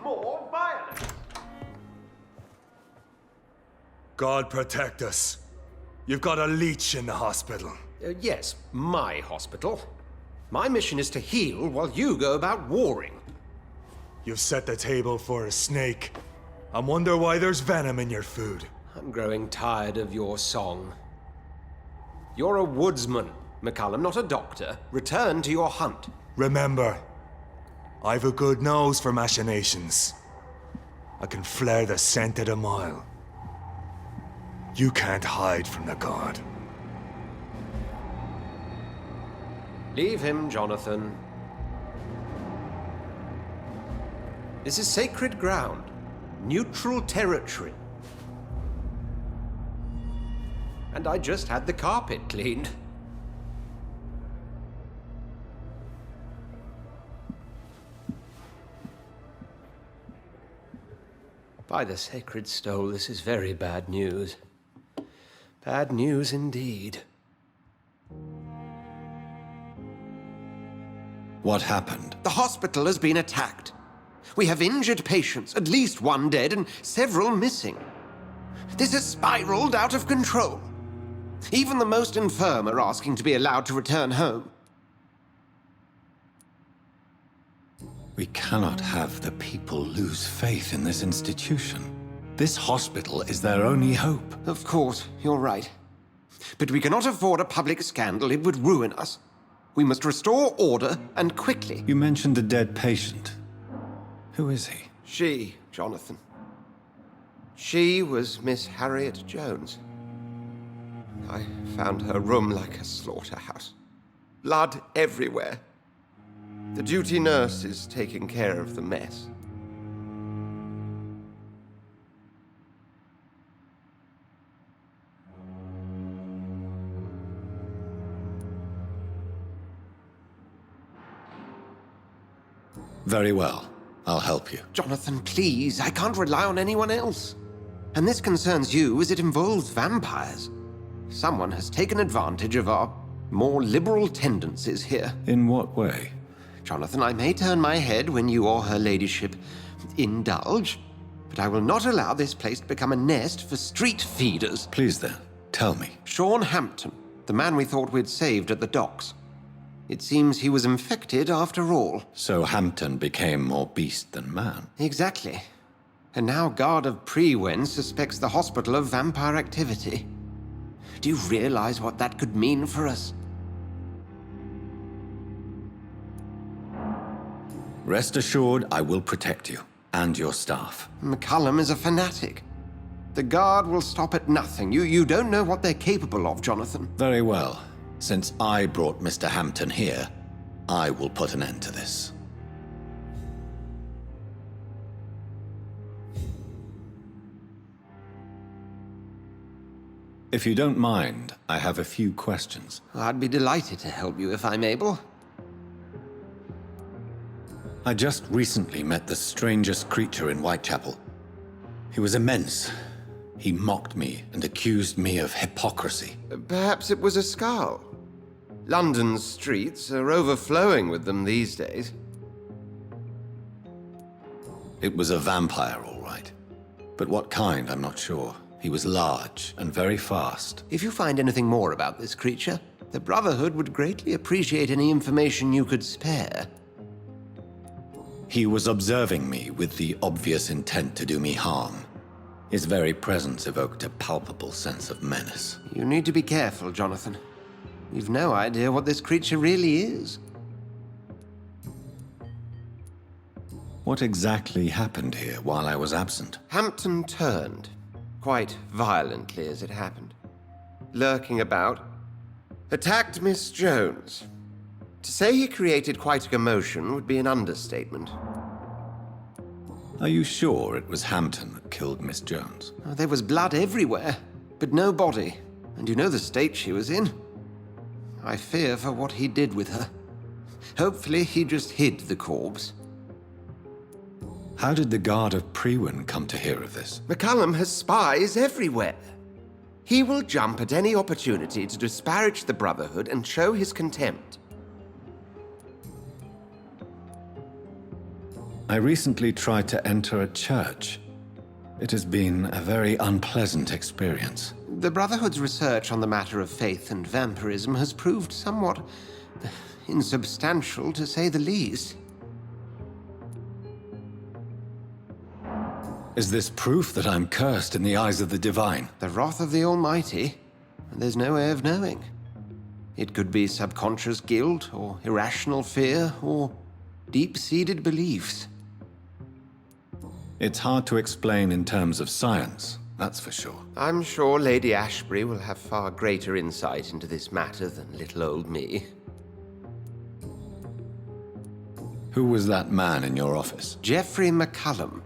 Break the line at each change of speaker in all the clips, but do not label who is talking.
more violence.
God protect us. You've got a leech in the hospital.
Yes, my hospital. My mission is to heal while you go about warring.
You've set the table for a snake. I wonder why there's venom in your food.
I'm growing tired of your song. You're a woodsman, McCullum, not a doctor. Return to your hunt.
Remember, I've a good nose for machinations. I can flare the scent at a mile. You can't hide from the god.
Leave him, Jonathan. This is sacred ground. Neutral territory. And I just had the carpet cleaned. By the sacred stole, this is very bad news. Bad news indeed.
What happened?
The hospital has been attacked. We have injured patients, at least one dead and several missing. This has spiraled out of control. Even the most infirm are asking to be allowed to return home.
We cannot have the people lose faith in this institution. This hospital is their only hope.
Of course, you're right. But we cannot afford a public scandal. It would ruin us. We must restore order, and quickly.
You mentioned a dead patient. Who is he?
She, Jonathan. She was Miss Harriet Jones. I found her room like a slaughterhouse. Blood everywhere. The duty nurse is taking care of the mess.
Very well. I'll help you.
Jonathan, please. I can't rely on anyone else. And this concerns you as it involves vampires. Someone has taken advantage of our more liberal tendencies here.
In what way?
Jonathan, I may turn my head when you or her ladyship indulge, but I will not allow this place to become a nest for street feeders.
Please then, tell me.
Sean Hampton, the man we thought we'd saved at the docks. It seems he was infected after all.
So Hampton became more beast than man.
Exactly. And now Guard of Prewen suspects the hospital of vampire activity. Do you realize what that could mean for us?
Rest assured, I will protect you and your staff.
McCullum is a fanatic. The Guard will stop at nothing. You don't know what they're capable of, Jonathan.
Very well. Since I brought Mr. Hampton here, I will put an end to this. If you don't mind, I have a few questions.
I'd be delighted to help you if I'm able.
I just recently met the strangest creature in Whitechapel. He was immense. He mocked me and accused me of hypocrisy.
Perhaps it was a skull. London's streets are overflowing with them these days.
It was a vampire, all right. But what kind, I'm not sure. He was large and very fast.
If you find anything more about this creature, the Brotherhood would greatly appreciate any information you could spare.
He was observing me with the obvious intent to do me harm. His very presence evoked a palpable sense of menace.
You need to be careful, Jonathan. You've no idea what this creature really is.
What exactly happened here while I was absent?
Hampton turned, quite violently as it happened. Lurking about, attacked Miss Jones. To say he created quite a commotion would be an understatement.
Are you sure it was Hampton that killed Miss Jones?
Oh, there was blood everywhere, but no body. And you know the state she was in. I fear for what he did with her. Hopefully he just hid the corpse.
How did the Guard of Prewen come to hear of this?
McCullum has spies everywhere. He will jump at any opportunity to disparage the Brotherhood and show his contempt.
I recently tried to enter a church. It has been a very unpleasant experience.
The Brotherhood's research on the matter of faith and vampirism has proved somewhat insubstantial, to say the least.
Is this proof that I'm cursed in the eyes of the divine?
The wrath of the Almighty? There's no way of knowing. It could be subconscious guilt, or irrational fear, or deep-seated beliefs.
It's hard to explain in terms of science, that's for sure.
I'm sure Lady Ashbury will have far greater insight into this matter than little old me.
Who was that man in your office?
Geoffrey McCullum,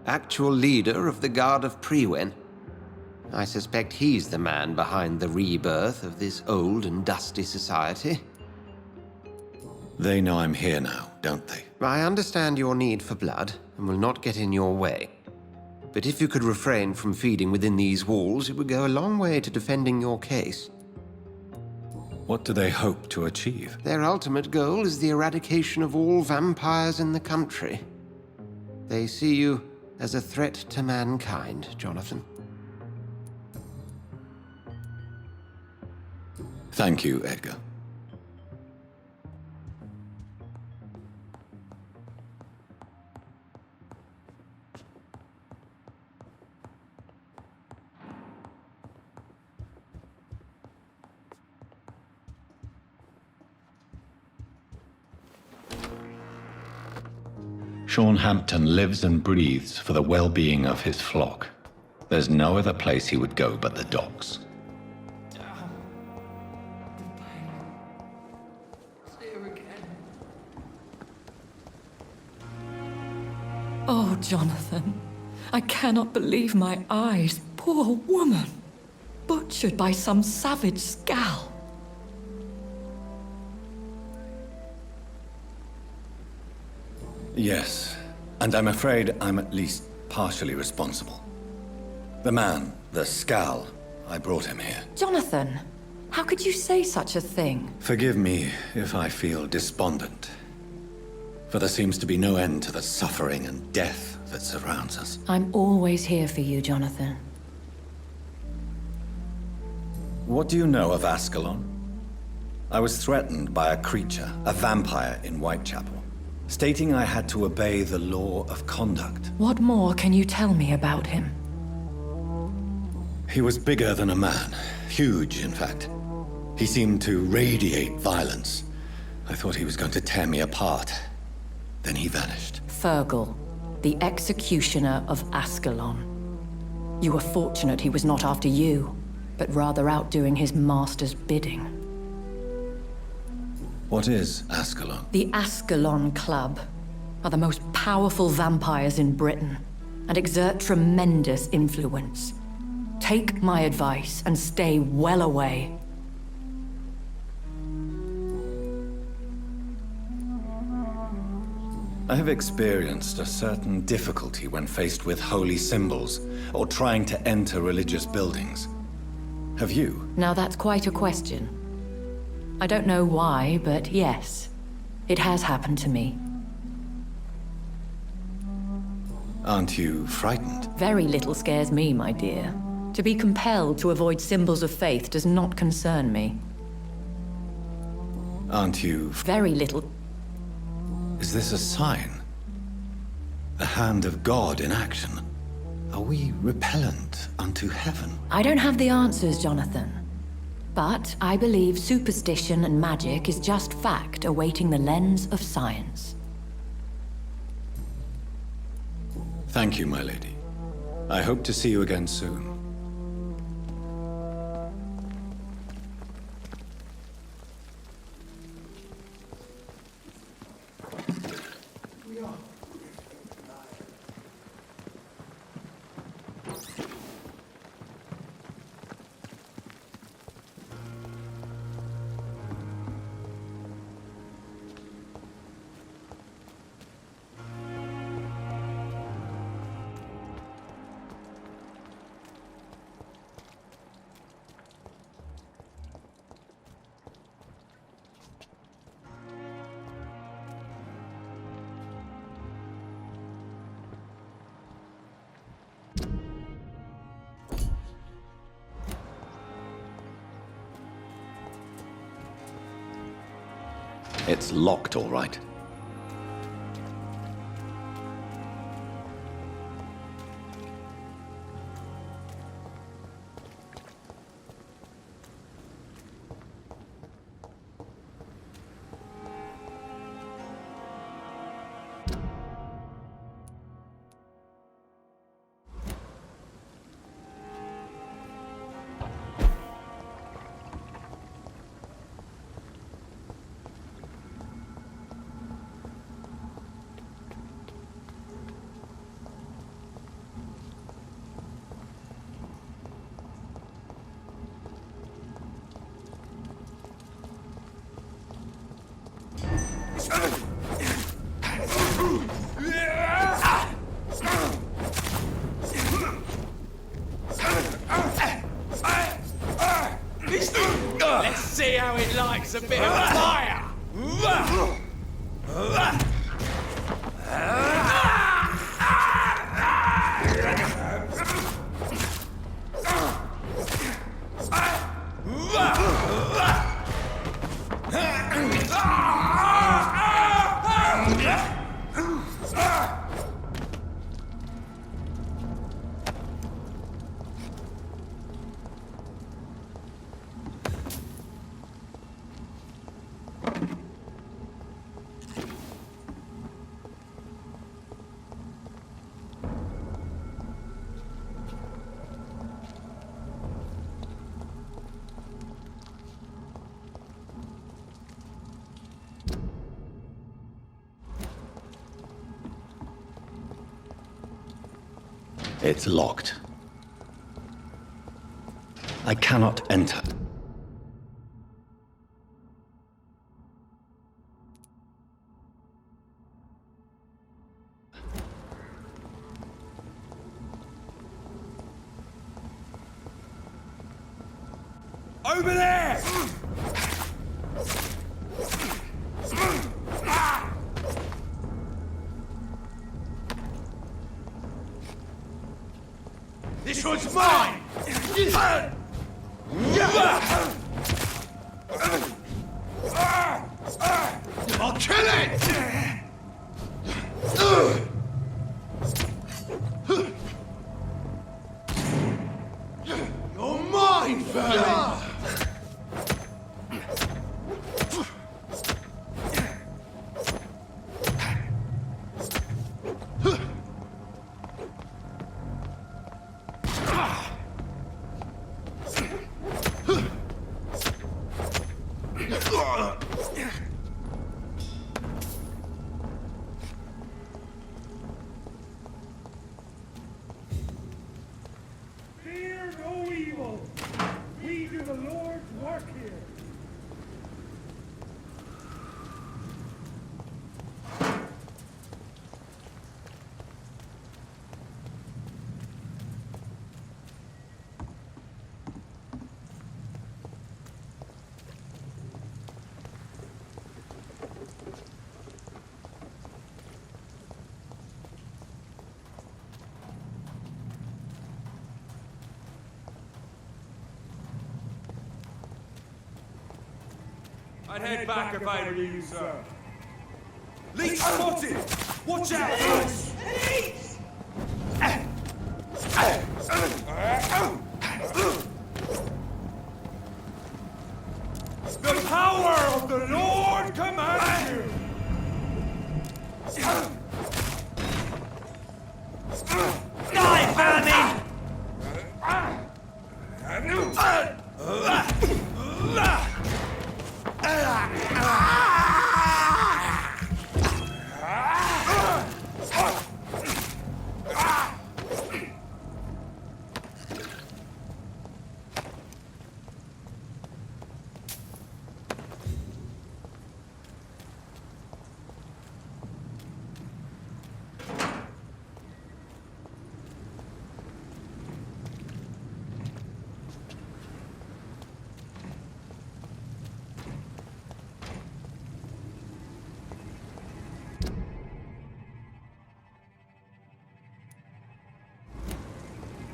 actual leader of the Guard of Prewen. I suspect he's the man behind the rebirth of this old and dusty society.
They know I'm here now, don't they?
I understand your need for blood, and will not get in your way. But if you could refrain from feeding within these walls, it would go a long way to defending your case.
What do they hope to achieve?
Their ultimate goal is the eradication of all vampires in the country. They see you as a threat to mankind, Jonathan.
Thank you, Edgar. Sean Hampton lives and breathes for the well-being of his flock. There's no other place he would go but the docks.
Oh, Jonathan, I cannot believe my eyes. Poor woman, butchered by some savage scowl.
Yes, and I'm afraid I'm at least partially responsible. The man, the Scal, I brought him here.
Jonathan, how could you say such a thing?
Forgive me if I feel despondent, for there seems to be no end to the suffering and death that surrounds us.
I'm always here for you, Jonathan.
What do you know of Ascalon? I was threatened by a creature, a vampire in Whitechapel, stating I had to obey the law of conduct.
What more can you tell me about him?
He was bigger than a man. Huge, in fact. He seemed to radiate violence. I thought he was going to tear me apart. Then he vanished.
Fergal, the executioner of Ascalon. You were fortunate he was not after you, but rather out doing his master's bidding.
What is Ascalon?
The Ascalon Club are the most powerful vampires in Britain and exert tremendous influence. Take my advice and stay well away.
I have experienced a certain difficulty when faced with holy symbols or trying to enter religious buildings. Have you?
Now that's quite a question. I don't know why, but yes, it has happened to me.
Aren't you frightened?
Very little scares me, my dear. To be compelled to avoid symbols of faith does not concern me.
Aren't you...
Very little.
Is this a sign? The hand of God in action? Are we repellent unto heaven?
I don't have the answers, Jonathan. But I believe superstition and magic is just fact awaiting the lens of science.
Thank you, my lady. I hope to see you again soon. It's locked, all right.
Let's see how it likes a bit of fire!
It's locked. I cannot enter.
Over there! This one's mine! I'll kill it! You're mine, Vermin!
Fear no evil. We do the Lord's work here.
I'd head back if I were you, sir. Leech spotted! Watch out, guys! The power of the Lord commands you! Die, vermin!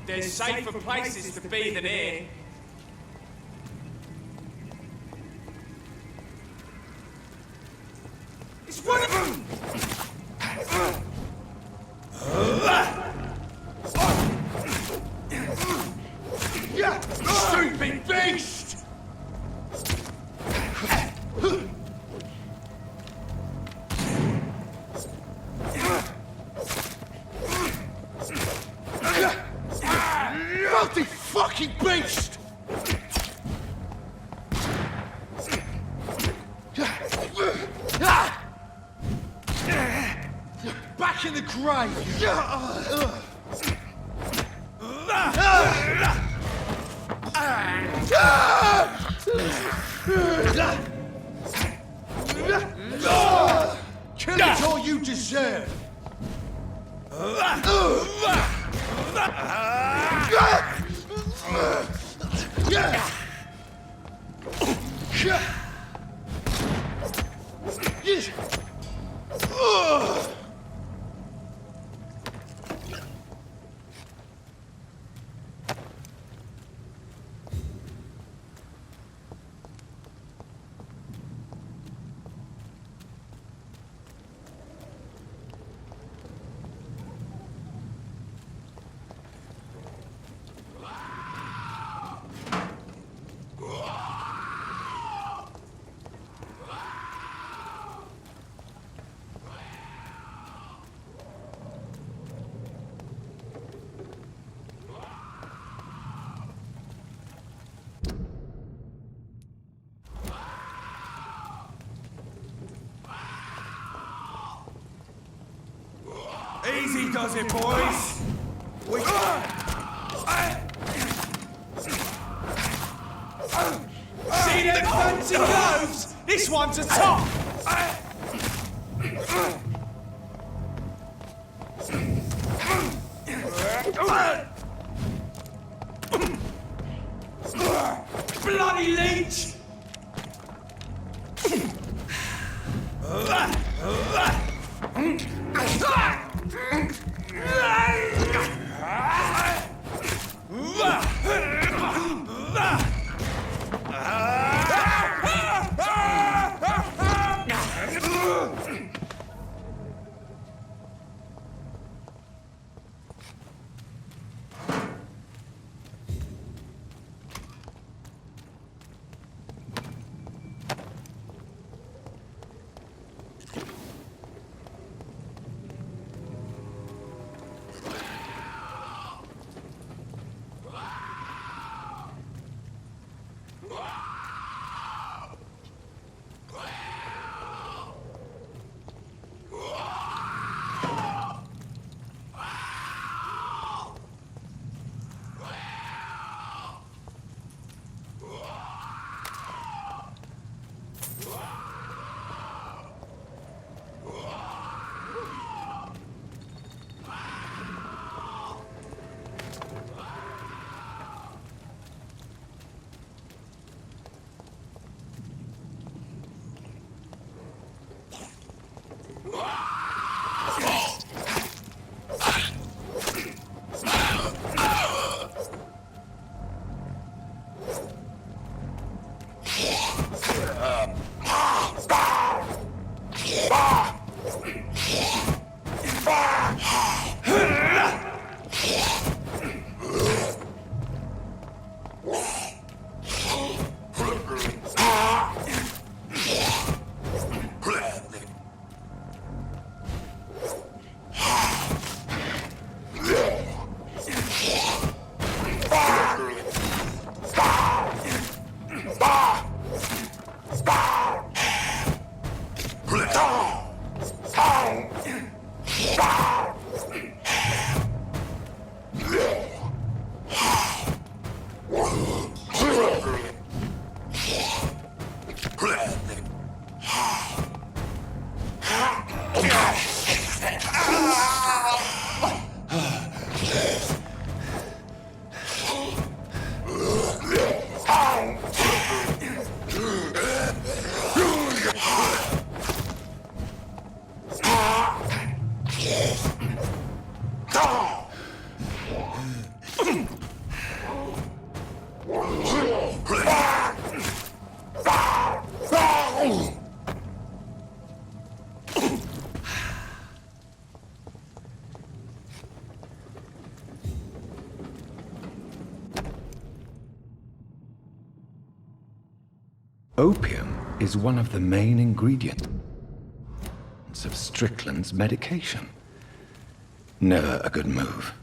There's safer places to be than here. fucking beast! Back in the grave! Kill it all you deserve! Easy does it, boys! See them fancy gloves? This one's a top! Bloody leech!
Opium is one of the main ingredients of Strickland's medication. Never a good move.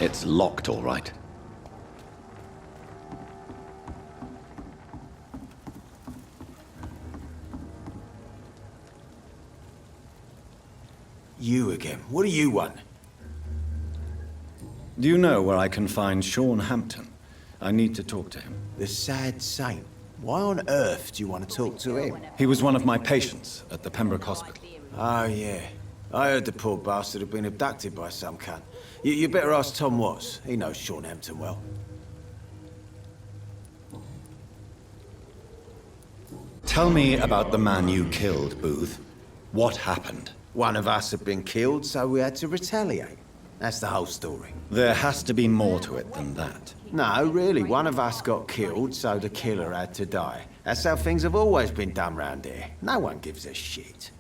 It's locked, all right.
You again. What do you want?
Do you know where I can find Sean Hampton? I need to talk to him.
The sad saint. Why on earth do you want to talk to him?
He was one of my patients at the Pembroke Hospital.
Oh, yeah. I heard the poor bastard had been abducted by some cunt. You better ask Tom Watts. He knows Sean Hampton well.
Tell me about the man you killed, Booth. What happened?
One of us had been killed, so we had to retaliate. That's the whole story.
There has to be more to it than that.
No, really, one of us got killed, so the killer had to die. That's how things have always been done round here. No one gives a shit.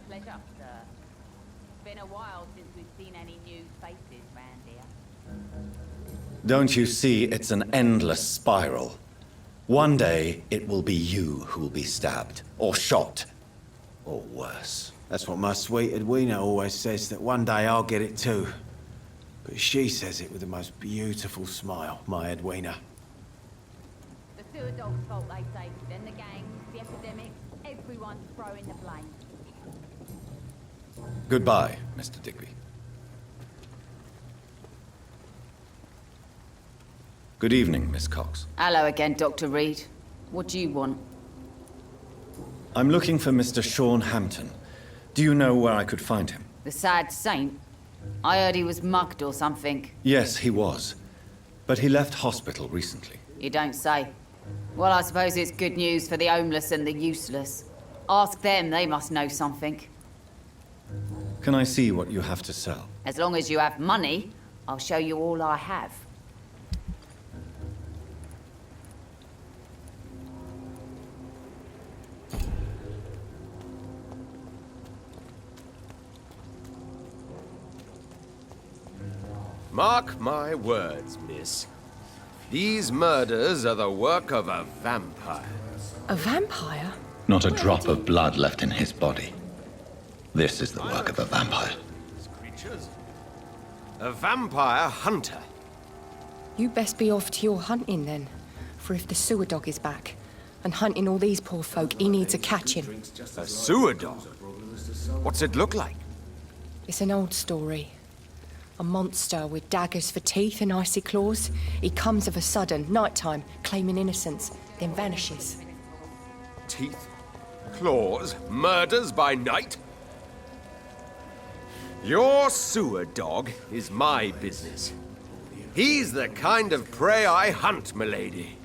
Pleasure, sir. It's been a while since we've seen any new faces round here.
Don't you see it's an endless spiral? One day, it will be you who will be stabbed, or shot, or worse.
That's what my sweet Edwina always says, that one day I'll get it too. But she says it with the most beautiful smile, my Edwina.
The sewer dog's fault, they say. Then the gangs, the epidemics, everyone's throwing the blame.
Goodbye, Mr. Digby. Good evening, Miss Cox.
Hello again, Dr. Reed. What do you want?
I'm looking for Mr. Sean Hampton. Do you know where I could find him?
The sad saint? I heard he was mugged or something.
Yes, he was. But he left hospital recently.
You don't say. Well, I suppose it's good news for the homeless and the useless. Ask them, they must know something.
Can I see what you have to sell?
As long as you have money, I'll show you all I have.
Mark my words, miss. These murders are the work of a vampire.
A vampire?
Not a drop of blood left in his body. This is the work of a vampire.
Creatures. A vampire hunter.
You best be off to your hunting then. For if the sewer dog is back, and hunting all these poor folk, he needs a catching.
A sewer dog? What's it look like?
It's an old story. A monster with daggers for teeth and icy claws. He comes of a sudden, nighttime, claiming innocence, then vanishes.
Teeth, claws, murders by night? Your sewer dog is my business. He's the kind of prey I hunt, milady.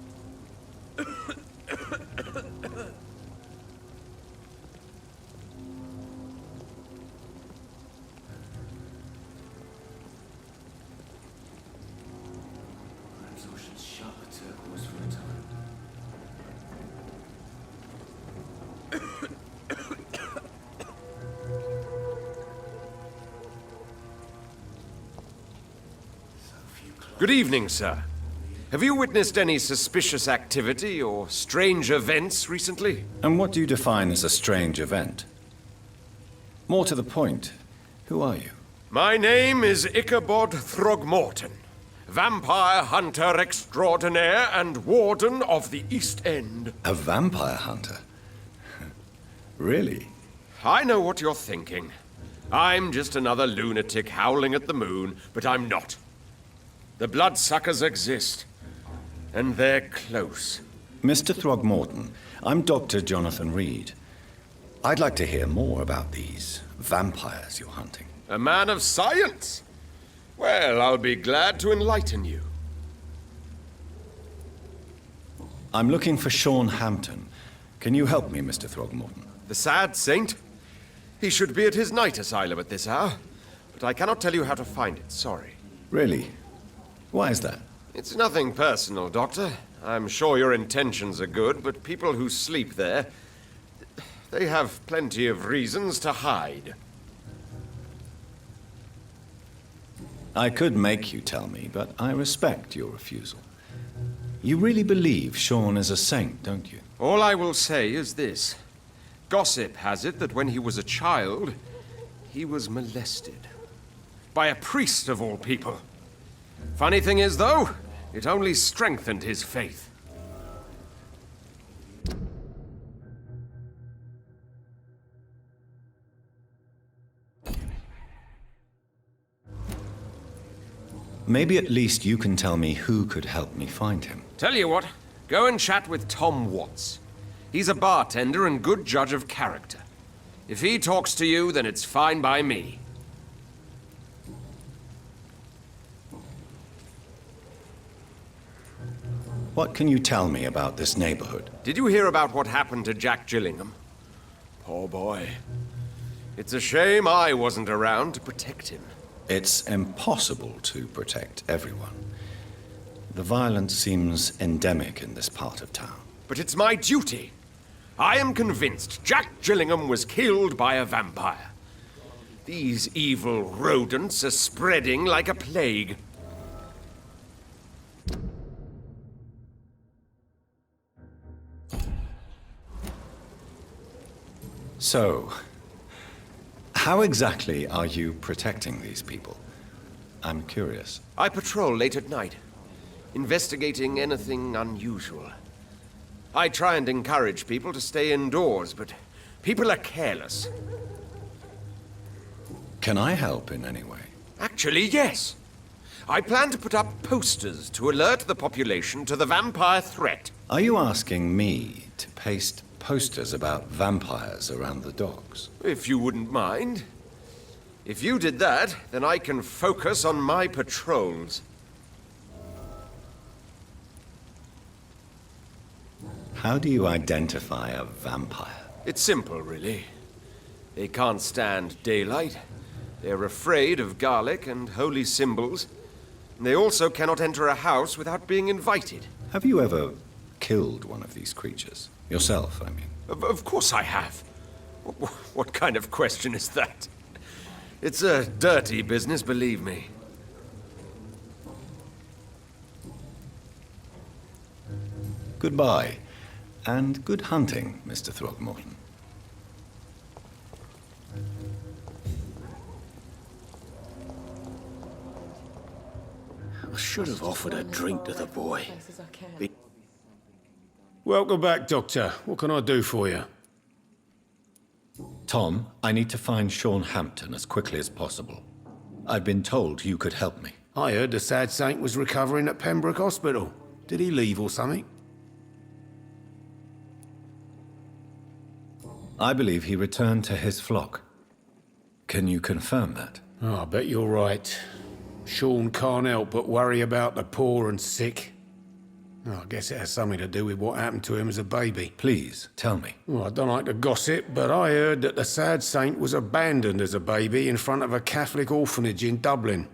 Good evening, sir. Have you witnessed any suspicious activity or strange events recently?
And what do you define as a strange event? More to the point, who are you?
My name is Ichabod Throgmorton, vampire hunter extraordinaire and warden of the East End.
A vampire hunter? Really?
I know what you're thinking. I'm just another lunatic howling at the moon, but I'm not. The bloodsuckers exist, and they're close.
Mr. Throgmorton, I'm Dr. Jonathan Reed. I'd like to hear more about these vampires you're hunting.
A man of science? Well, I'll be glad to enlighten you.
I'm looking for Sean Hampton. Can you help me, Mr. Throgmorton?
The sad saint? He should be at his night asylum at this hour, but I cannot tell you how to find it, sorry.
Really? Why is that?
It's nothing personal, Doctor. I'm sure your intentions are good, but people who sleep there, they have plenty of reasons to hide.
I could make you tell me, but I respect your refusal. You really believe Sean is a saint, don't you?
All I will say is this. Gossip has it that when he was a child, he was molested. By a priest of all people. Funny thing is, though, it only strengthened his faith.
Maybe at least you can tell me who could help me find him.
Tell you what, go and chat with Tom Watts. He's a bartender and good judge of character. If he talks to you, then it's fine by me.
What can you tell me about this neighborhood?
Did you hear about what happened to Jack Gillingham? Poor boy. It's a shame I wasn't around to protect him.
It's impossible to protect everyone. The violence seems endemic in this part of town.
But it's my duty. I am convinced Jack Gillingham was killed by a vampire. These evil rodents are spreading like a plague.
So, how exactly are you protecting these people? I'm curious.
I patrol late at night, investigating anything unusual. I try and encourage people to stay indoors, but people are careless.
Can I help in any way?
Actually, yes. I plan to put up posters to alert the population to the vampire threat.
Are you asking me to paste posters about vampires around the docks?
If you wouldn't mind. If you did that, then I can focus on my patrols.
How do you identify a vampire?
It's simple, really. They can't stand daylight. They're afraid of garlic and holy symbols. And they also cannot enter a house without being invited.
Have you ever killed one of these creatures? Yourself, I mean.
Of course I have. What kind of question is that? It's a dirty business, believe me.
Goodbye, and good hunting, Mr. Throgmorton.
I should have offered a drink to the boy.
Welcome back, Doctor. What can I do for you?
Tom, I need to find Sean Hampton as quickly as possible. I've been told you could help me.
I heard the sad saint was recovering at Pembroke Hospital. Did he leave or something?
I believe he returned to his flock. Can you confirm that?
Oh, I bet you're right. Sean can't help but worry about the poor and sick. Oh, I guess it has something to do with what happened to him as a baby.
Please, tell me.
Well, I don't like to gossip, but I heard that the sad saint was abandoned as a baby in front of a Catholic orphanage in Dublin.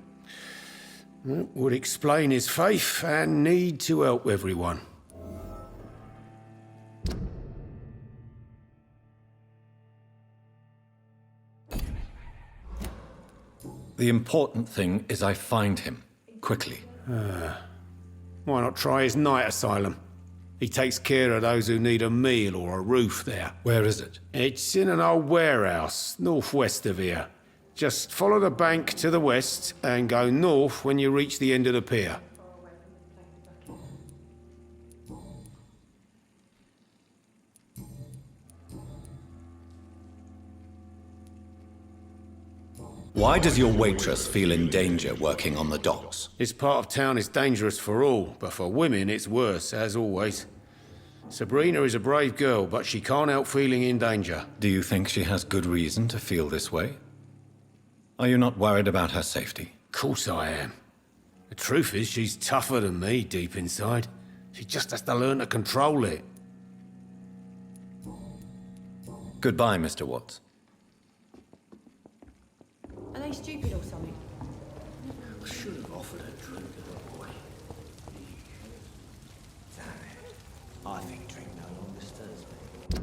It would explain his faith and need to help everyone.
The important thing is I find him, quickly.
Why not try his night asylum? He takes care of those who need a meal or a roof there.
Where is it?
It's in an old warehouse, northwest of here. Just follow the bank to the west and go north when you reach the end of the pier.
Why does your waitress feel in danger working on the docks?
This part of town is dangerous for all, but for women it's worse, as always. Sabrina is a brave girl, but she can't help feeling in danger.
Do you think she has good reason to feel this way? Are you not worried about her safety?
Of course I am. The truth is, she's tougher than me deep inside. She just has to learn to control it.
Goodbye, Mr. Watts.
Are they stupid or something?
I should have offered a drink to the boy.
I think drink no longer stirs me.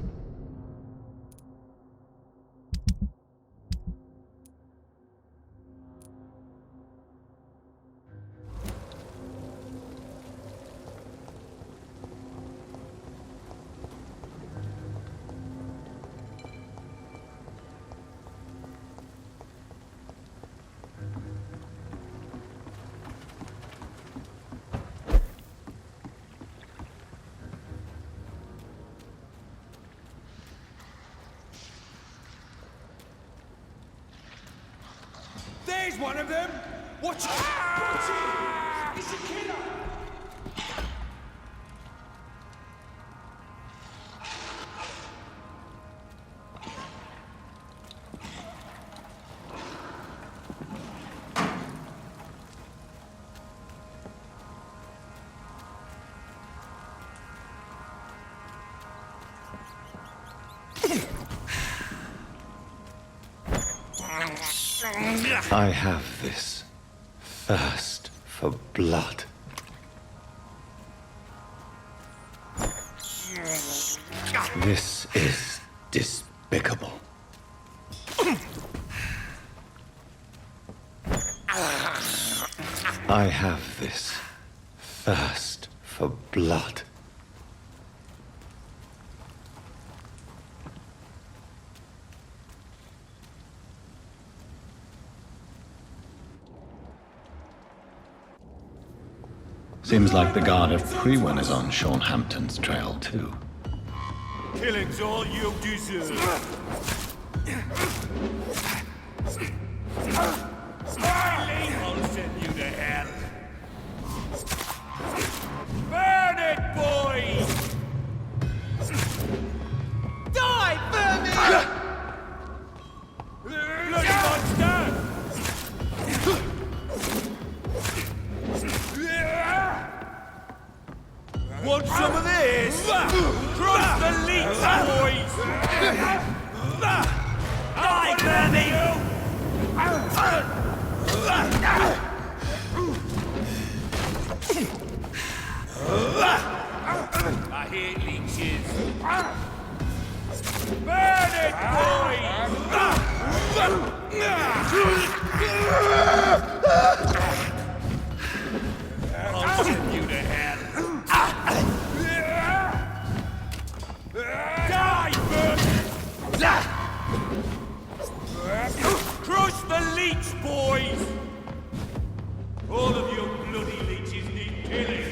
one of them! Watch it! Watch it! It's a killer!
I have this thirst for blood. This is despicable. I have this thirst for blood. Seems like the guard of Prewen is on Sean Hampton's trail, too.
Killing's all you deserve. I'll send you to hell. Burn it, boy! Die, vermin! Bloody monster! Want some of this? Cross the leech, boys! Die, vermin! I hear leeches. Burn it, boys! I'll send you to hell. Die, vermin! Crush the leech, boys! All of your bloody leeches need killing.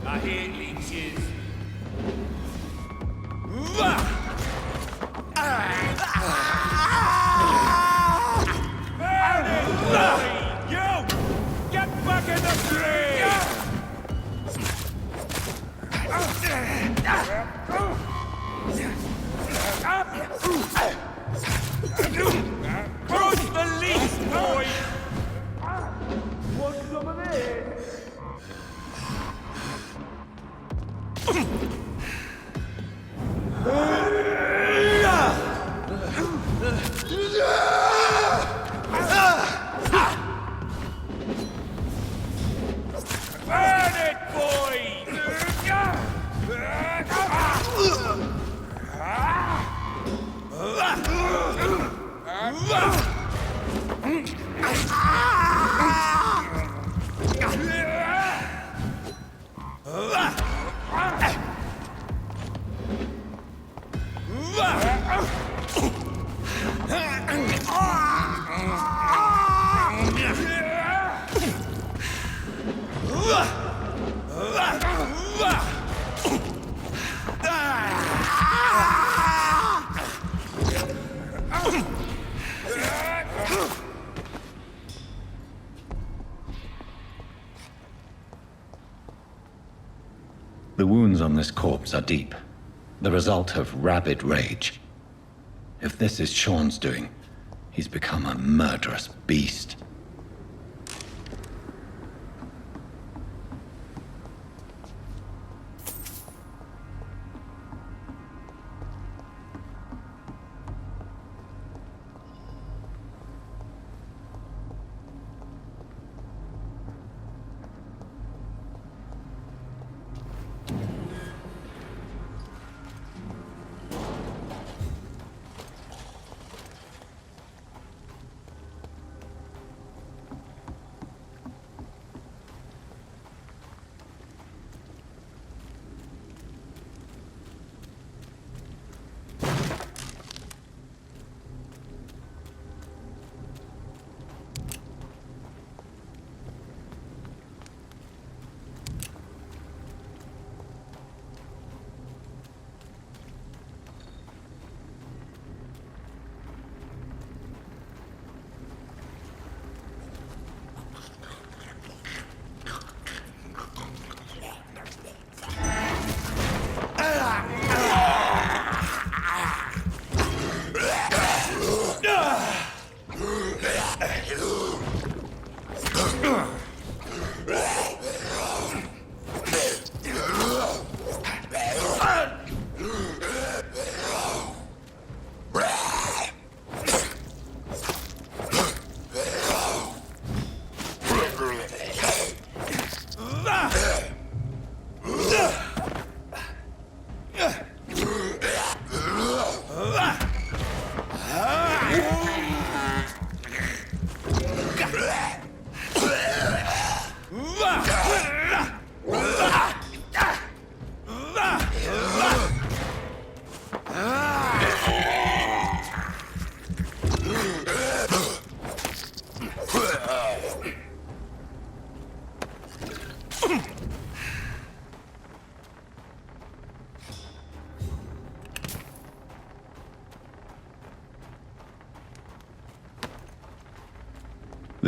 I hear leeches. Burn it, boy! You! Get back in the tree! Crush the leech, boy! Want some of this? Burn it, boy!
The wounds on this corpse are deep, the result of rabid rage. If this is Sean's doing, he's become a murderous beast.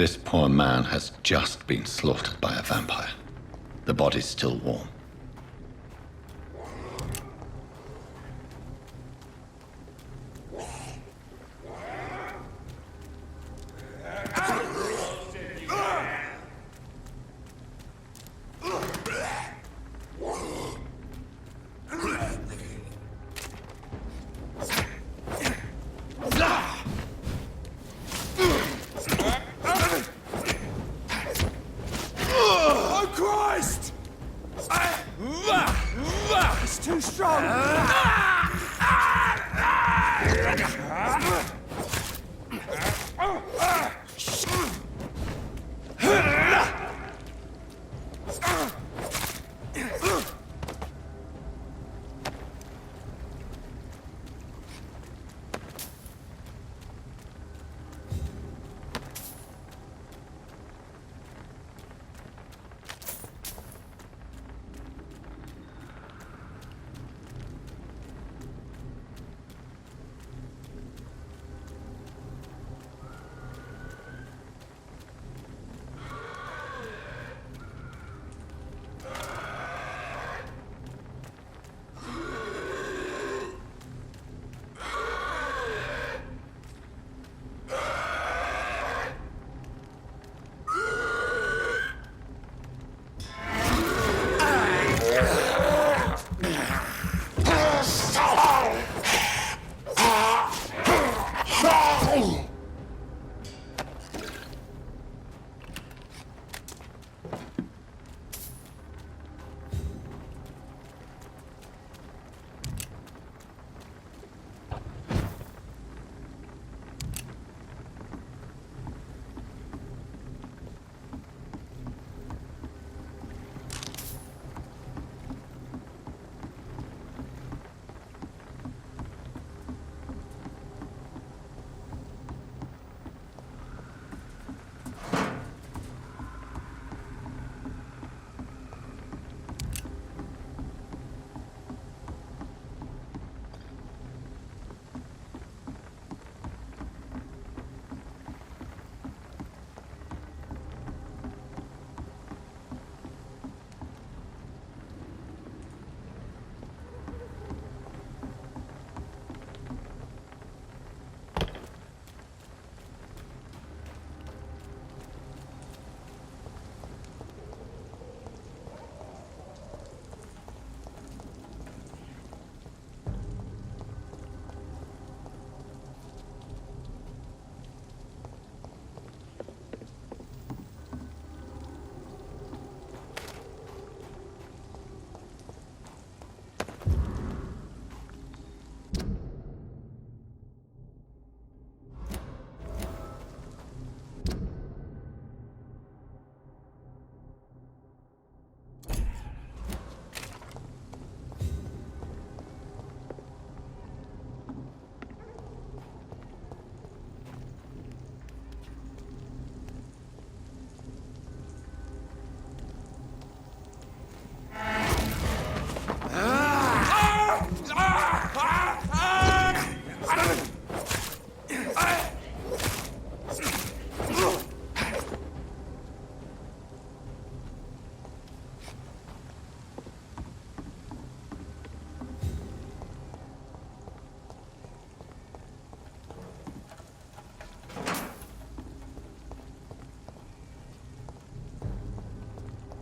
This poor man has just been slaughtered by a vampire. The body's still warm.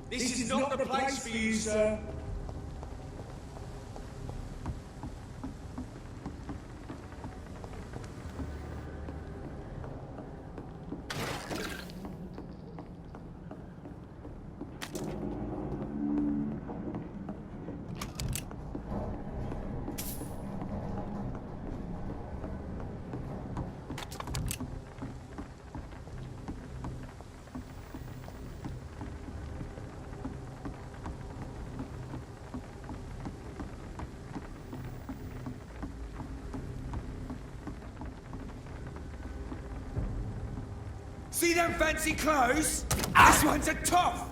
This is not the place for you, sir. See them fancy clothes? This one's a toff!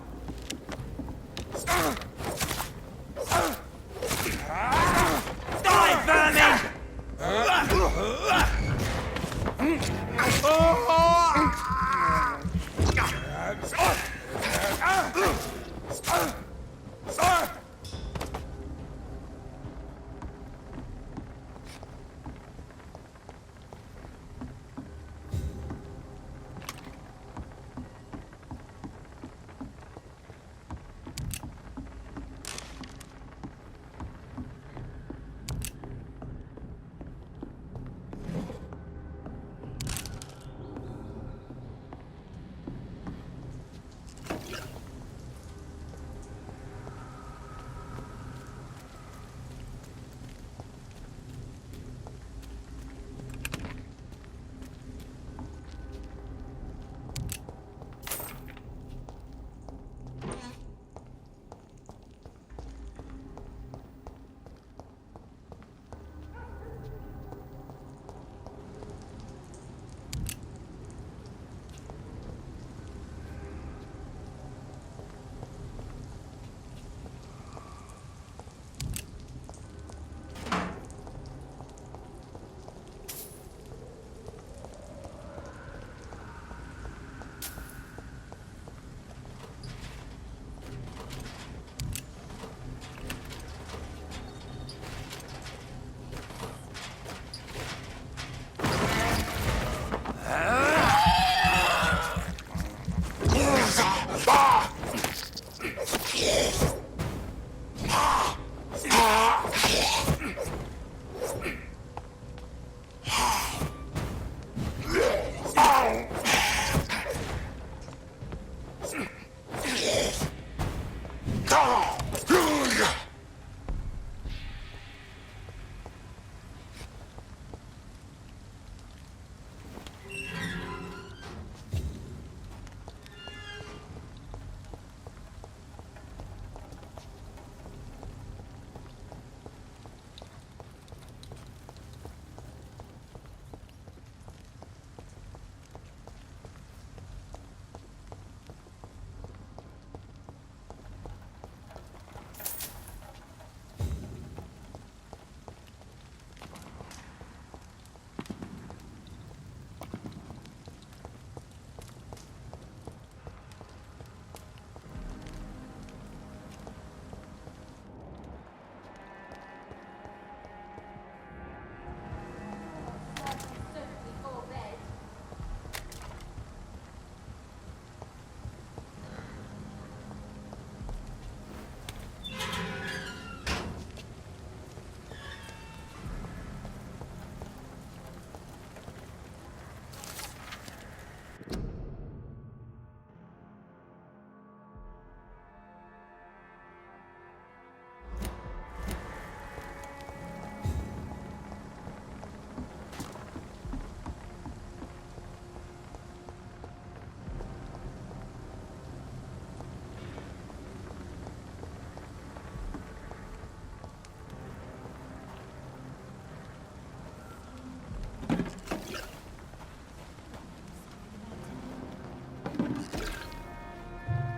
Die, vermin!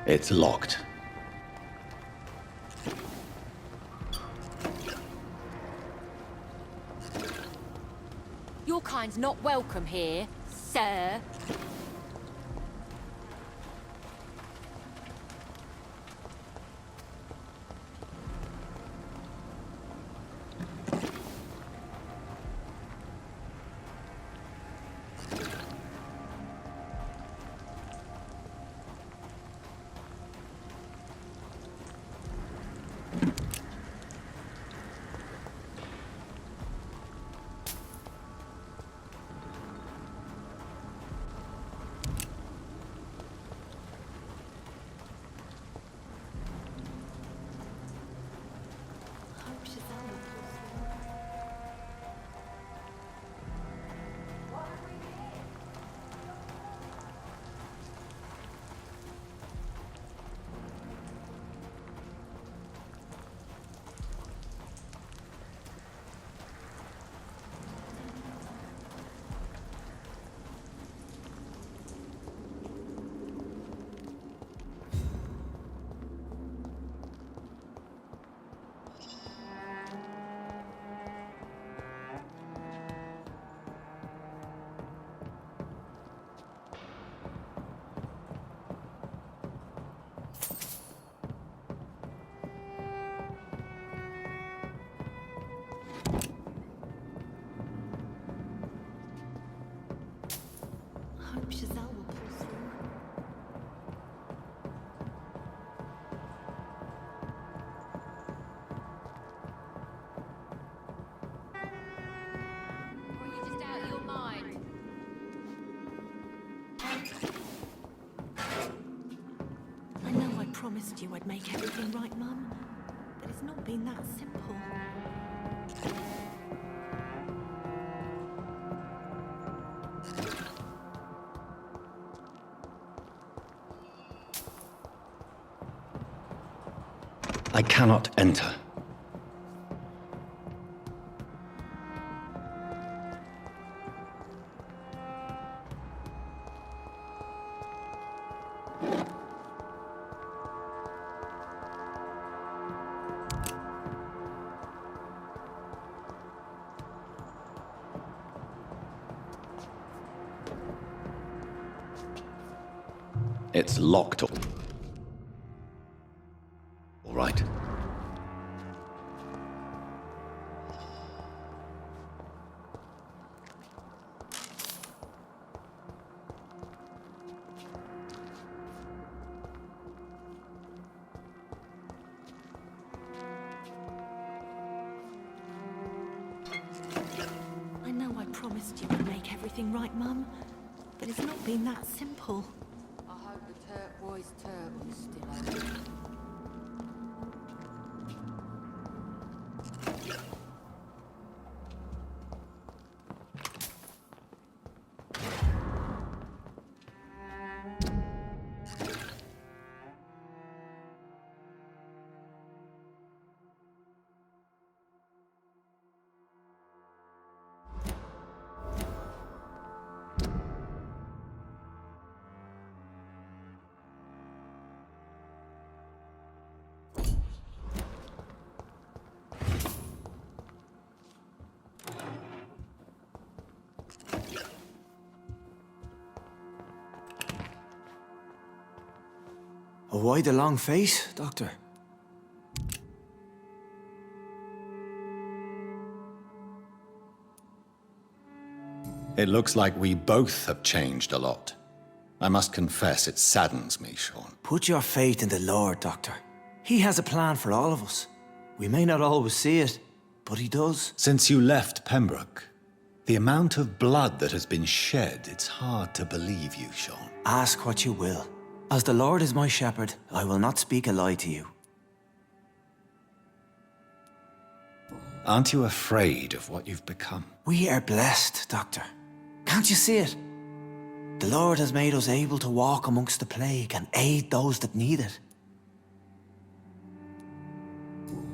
It's locked.
Your kind's not welcome here, sir.
promised you I'd make everything right, Mum. But it's not been that simple.
I cannot enter. It's locked. All right.
I know I promised you I'd make everything right, Mum. But it's not been that simple.
I hope the turquoise turtle is still open.
Why the long face, Doctor?
It looks like we both have changed a lot. I must confess, it saddens me, Sean.
Put your faith in the Lord, Doctor. He has a plan for all of us. We may not always see it, but he does.
Since you left Pembroke, the amount of blood that has been shed, it's hard to believe you, Sean.
Ask what you will. As the Lord is my shepherd, I will not speak a lie to you.
Aren't you afraid of what you've become?
We are blessed, Doctor. Can't you see it? The Lord has made us able to walk amongst the plague and aid those that need it.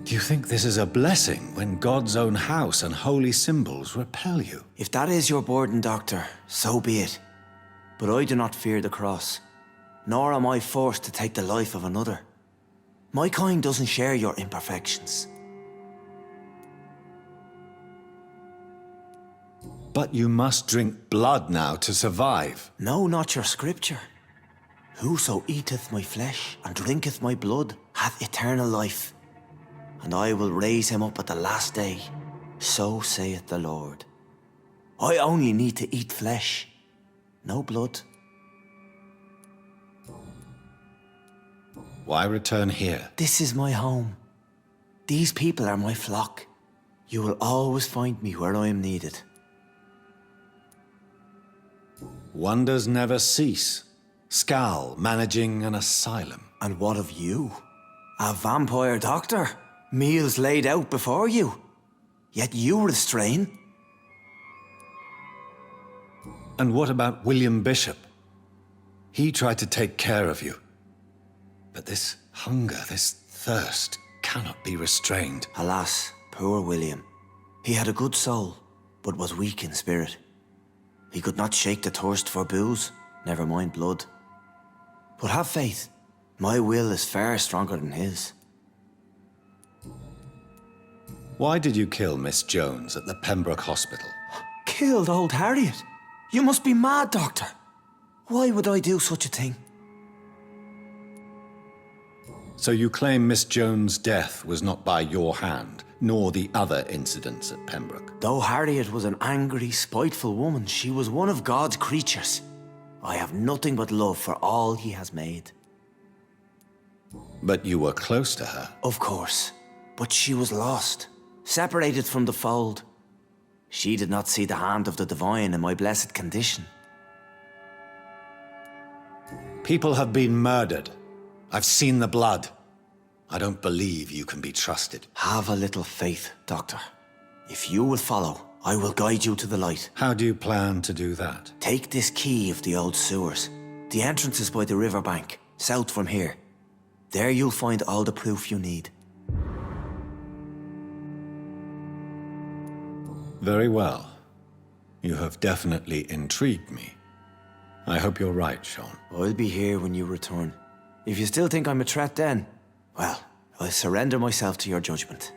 Do you think this is a blessing when God's own house and holy symbols repel you?
If that is your burden, Doctor, so be it. But I do not fear the cross, nor am I forced to take the life of another. My kind doesn't share your imperfections.
But you must drink blood now to survive.
No, not your scripture. Whoso eateth my flesh and drinketh my blood hath eternal life, and I will raise him up at the last day. So saith the Lord. I only need to eat flesh, no blood.
Why return here?
This is my home. These people are my flock. You will always find me where I am needed.
Wonders never cease. Skal managing an asylum.
And what of you? A vampire doctor? Meals laid out before you. Yet you restrain.
And what about William Bishop? He tried to take care of you. But this hunger, this thirst, cannot be restrained.
Alas, poor William. He had a good soul, but was weak in spirit. He could not shake the thirst for booze, never mind blood. But have faith. My will is far stronger than his.
Why did you kill Miss Jones at the Pembroke Hospital?
Killed old Harriet? You must be mad, Doctor. Why would I do such a thing?
So you claim Miss Jones' death was not by your hand, nor the other incidents at Pembroke?
Though Harriet was an angry, spiteful woman, she was one of God's creatures. I have nothing but love for all he has made.
But you were close to her.
Of course. But she was lost, separated from the fold. She did not see the hand of the divine in my blessed condition.
People have been murdered. I've seen the blood. I don't believe you can be trusted.
Have a little faith, Doctor. If you will follow, I will guide you to the light.
How do you plan to do that?
Take this key of the old sewers. The entrance is by the riverbank, south from here. There you'll find all the proof you need.
Very well. You have definitely intrigued me. I hope you're right, Sean.
I'll be here when you return. If you still think I'm a threat then, well, I'll surrender myself to your judgment.